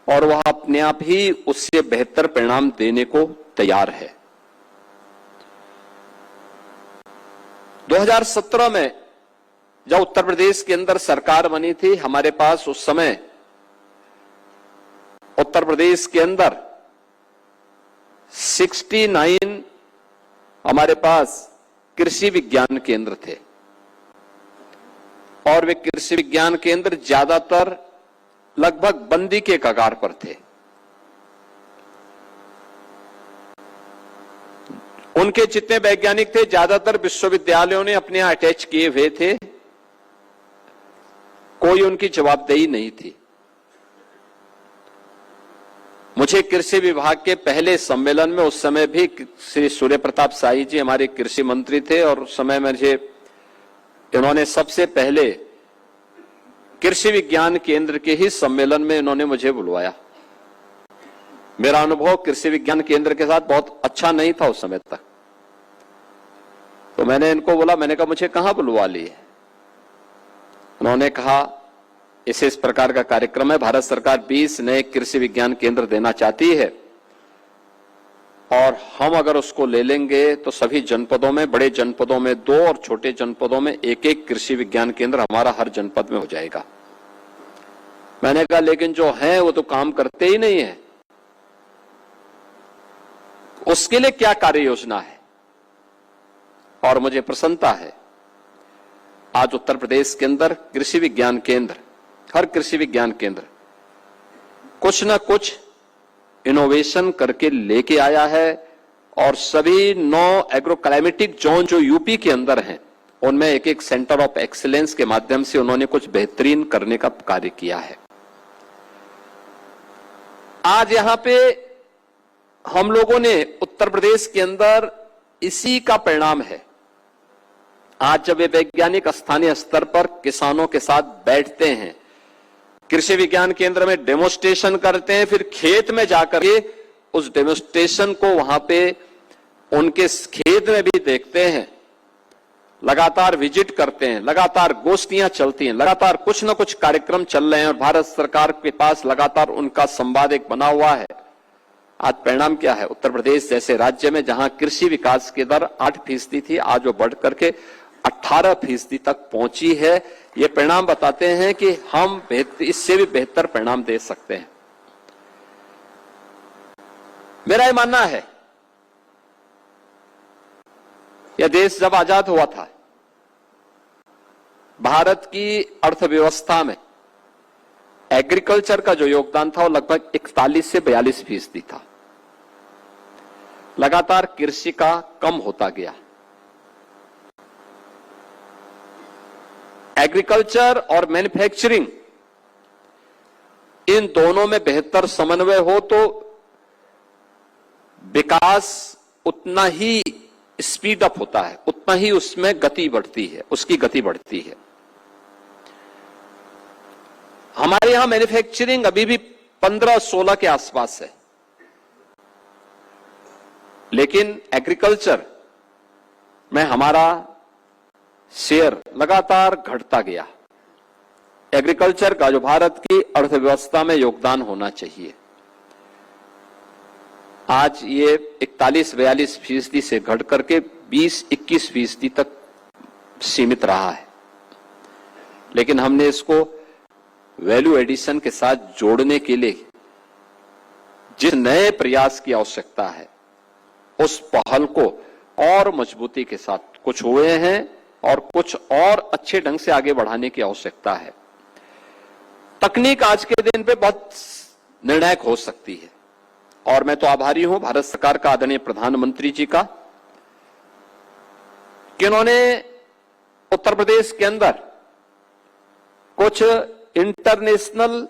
और वह अपने आप ही उससे बेहतर परिणाम देने को तैयार है। 2017 में जब उत्तर प्रदेश के अंदर सरकार बनी थी, हमारे पास उस समय उत्तर प्रदेश के अंदर 69 हमारे पास कृषि विज्ञान केंद्र थे और वे कृषि विज्ञान केंद्र ज्यादातर लगभग बंदी के कगार पर थे। उनके जितने वैज्ञानिक थे ज्यादातर विश्वविद्यालयों ने अपने यहां अटैच किए हुए थे, कोई उनकी जवाबदेही नहीं थी। मुझे कृषि विभाग के पहले सम्मेलन में, उस समय भी श्री सूर्य प्रताप शाही जी हमारे कृषि मंत्री थे और उस समय मुझे इन्होंने सबसे पहले कृषि विज्ञान केंद्र के ही सम्मेलन में इन्होंने मुझे बुलवाया। मेरा अनुभव कृषि विज्ञान केंद्र के साथ बहुत अच्छा नहीं था उस समय तक, तो मैंने इनको बोला, मैंने कहा मुझे कहां बुलवा लिए? उन्होंने कहा इस प्रकार का कार्यक्रम है, भारत सरकार 20 नए कृषि विज्ञान केंद्र देना चाहती है और हम अगर उसको ले लेंगे तो सभी जनपदों में, बड़े जनपदों में 2 और छोटे जनपदों में 1-1 कृषि विज्ञान केंद्र हमारा हर जनपद में हो जाएगा। मैंने कहा लेकिन जो है वो तो काम करते ही नहीं है, उसके लिए क्या कार्य योजना है? और मुझे प्रसन्नता है आज उत्तर प्रदेश के अंदर कृषि विज्ञान केंद्र, हर कृषि विज्ञान केंद्र कुछ ना कुछ इनोवेशन करके लेके आया है और सभी 9 एग्रो क्लाइमेटिक जोन जो यूपी के अंदर हैं उनमें एक सेंटर ऑफ एक्सीलेंस के माध्यम से उन्होंने कुछ बेहतरीन करने का कार्य किया है। आज यहां पे हम लोगों ने उत्तर प्रदेश के अंदर इसी का परिणाम है। आज जब ये वैज्ञानिक स्थानीय स्तर पर किसानों के साथ बैठते हैं, कृषि विज्ञान केंद्र में डेमोस्ट्रेशन करते हैं, फिर खेत में जाकर के उस डेमोस्ट्रेशन को वहां पे उनके खेत में भी देखते हैं, लगातार विजिट करते हैं, लगातार गोष्ठियां चलती हैं, लगातार कुछ न कुछ कार्यक्रम चल रहे हैं और भारत सरकार के पास लगातार उनका संवाद एक बना हुआ है। आज परिणाम क्या है? उत्तर प्रदेश जैसे राज्य में जहां कृषि विकास की दर 8% थी, आज वो बढ़ करके 18% तक पहुंची है। ये परिणाम बताते हैं कि हम इससे भी बेहतर परिणाम दे सकते हैं। मेरा ये मानना है, यह देश जब आजाद हुआ था, भारत की अर्थव्यवस्था में एग्रीकल्चर का जो योगदान था वो लगभग 41 से 42% था। लगातार कृषि का कम होता गया। एग्रीकल्चर और मैन्युफैक्चरिंग, इन दोनों में बेहतर समन्वय हो तो विकास उतना ही स्पीड अप होता है, उतना ही उसमें गति बढ़ती है, उसकी गति बढ़ती है। हमारे यहां मैन्युफैक्चरिंग अभी भी 15-16 के आसपास है, लेकिन एग्रीकल्चर में हमारा शेयर लगातार घटता गया। एग्रीकल्चर का जो भारत की अर्थव्यवस्था में योगदान होना चाहिए, आज ये 41-42% से घट करके 20-21% तक सीमित रहा है। लेकिन हमने इसको वैल्यू एडिशन के साथ जोड़ने के लिए जिस नए प्रयास की आवश्यकता है, उस पहल को और मजबूती के साथ कुछ हुए हैं और कुछ और अच्छे ढंग से आगे बढ़ाने की आवश्यकता है। तकनीक आज के दिन पे बहुत निर्णायक हो सकती है और मैं तो आभारी हूं भारत सरकार का, आदरणीय प्रधानमंत्री जी का, कि उन्होंने उत्तर प्रदेश के अंदर कुछ इंटरनेशनल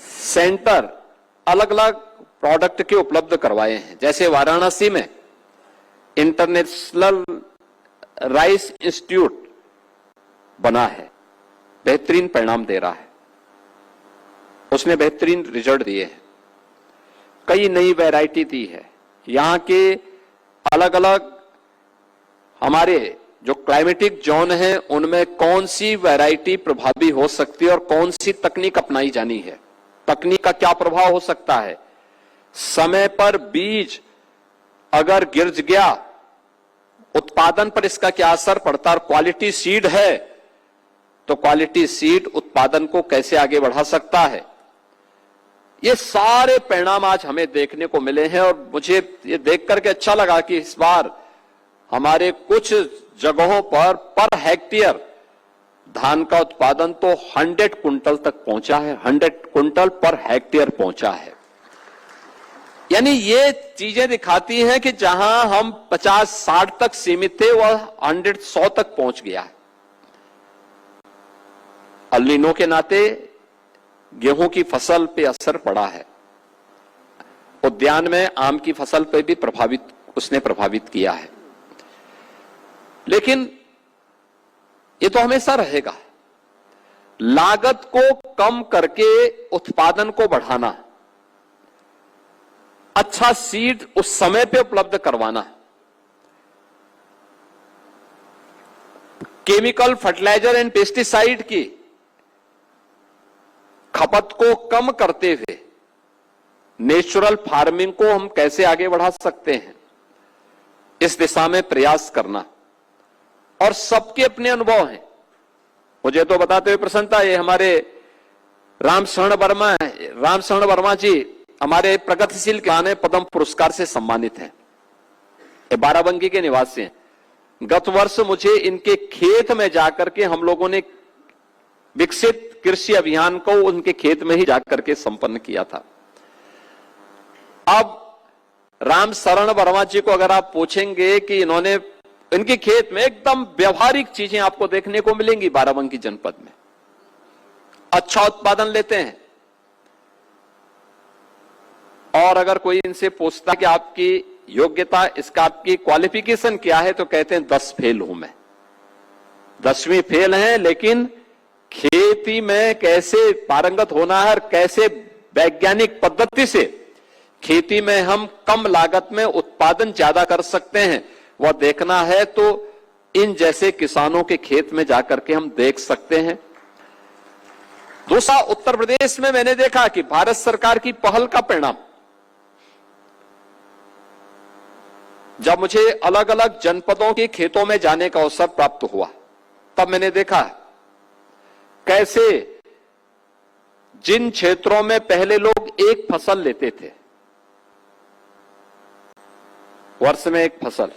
सेंटर अलग अलग प्रोडक्ट के उपलब्ध करवाए हैं। जैसे वाराणसी में इंटरनेशनल राइस इंस्टीट्यूट बना है, बेहतरीन परिणाम दे रहा है, उसने बेहतरीन रिजल्ट दिए हैं, कई नई वैरायटी दी है। यहां के अलग अलग हमारे जो क्लाइमेटिक जोन है उनमें कौन सी वैरायटी प्रभावी हो सकती है और कौन सी तकनीक अपनाई जानी है, तकनीक का क्या प्रभाव हो सकता है, समय पर बीज अगर गिर गया उत्पादन पर इसका क्या असर पड़ता है, और क्वालिटी सीड है तो क्वालिटी सीड उत्पादन को कैसे आगे बढ़ा सकता है। ये सारे परिणाम आज हमें देखने को मिले हैं और मुझे ये देख करके अच्छा लगा कि इस बार हमारे कुछ जगहों पर हेक्टेयर धान का उत्पादन तो 100 कुंटल तक पहुंचा है, 100 कुंटल पर हेक्टेयर पहुंचा है। यानी ये चीजें दिखाती हैं कि जहां हम 50-60 तक सीमित थे वह 100 तक पहुंच गया है। अल नीनो के नाते गेहूं की फसल पे असर पड़ा है, उद्यान में आम की फसल पे भी उसने प्रभावित किया है, लेकिन ये तो हमेशा रहेगा। लागत को कम करके उत्पादन को बढ़ाना, अच्छा सीड उस समय पे उपलब्ध करवाना, केमिकल फर्टिलाइजर एंड पेस्टिसाइड की खपत को कम करते हुए नेचुरल फार्मिंग को हम कैसे आगे बढ़ा सकते हैं, इस दिशा में प्रयास करना। और सबके अपने अनुभव हैं। मुझे तो बताते हुए प्रसन्नता, ये हमारे रामशरण वर्मा जी हमारे प्रगतिशील किसान पद्म पुरस्कार से सम्मानित हैं। ये बाराबंकी के निवासी हैं। गत वर्ष मुझे इनके खेत में जाकर के हम लोगों ने विकसित कृषि अभियान को उनके खेत में ही जाकर के संपन्न किया था। अब रामशरण वर्मा जी को अगर आप पूछेंगे कि इनके खेत में एकदम व्यवहारिक चीजें आपको देखने को मिलेंगी। बाराबंकी जनपद में अच्छा उत्पादन लेते हैं, और अगर कोई इनसे पूछता कि आपकी योग्यता, इसका आपकी क्वालिफिकेशन क्या है, तो कहते हैं 10 फेल हूं मैं, 10वीं फेल है, लेकिन खेती में कैसे पारंगत होना है और कैसे वैज्ञानिक पद्धति से खेती में हम कम लागत में उत्पादन ज्यादा कर सकते हैं, वह देखना है तो इन जैसे किसानों के खेत में जाकर के हम देख सकते हैं। दूसरा, उत्तर प्रदेश में मैंने देखा कि भारत सरकार की पहल का परिणाम, जब मुझे अलग अलग जनपदों के खेतों में जाने का अवसर प्राप्त हुआ, तब मैंने देखा कैसे जिन क्षेत्रों में पहले लोग एक फसल लेते थे, वर्ष में एक फसल,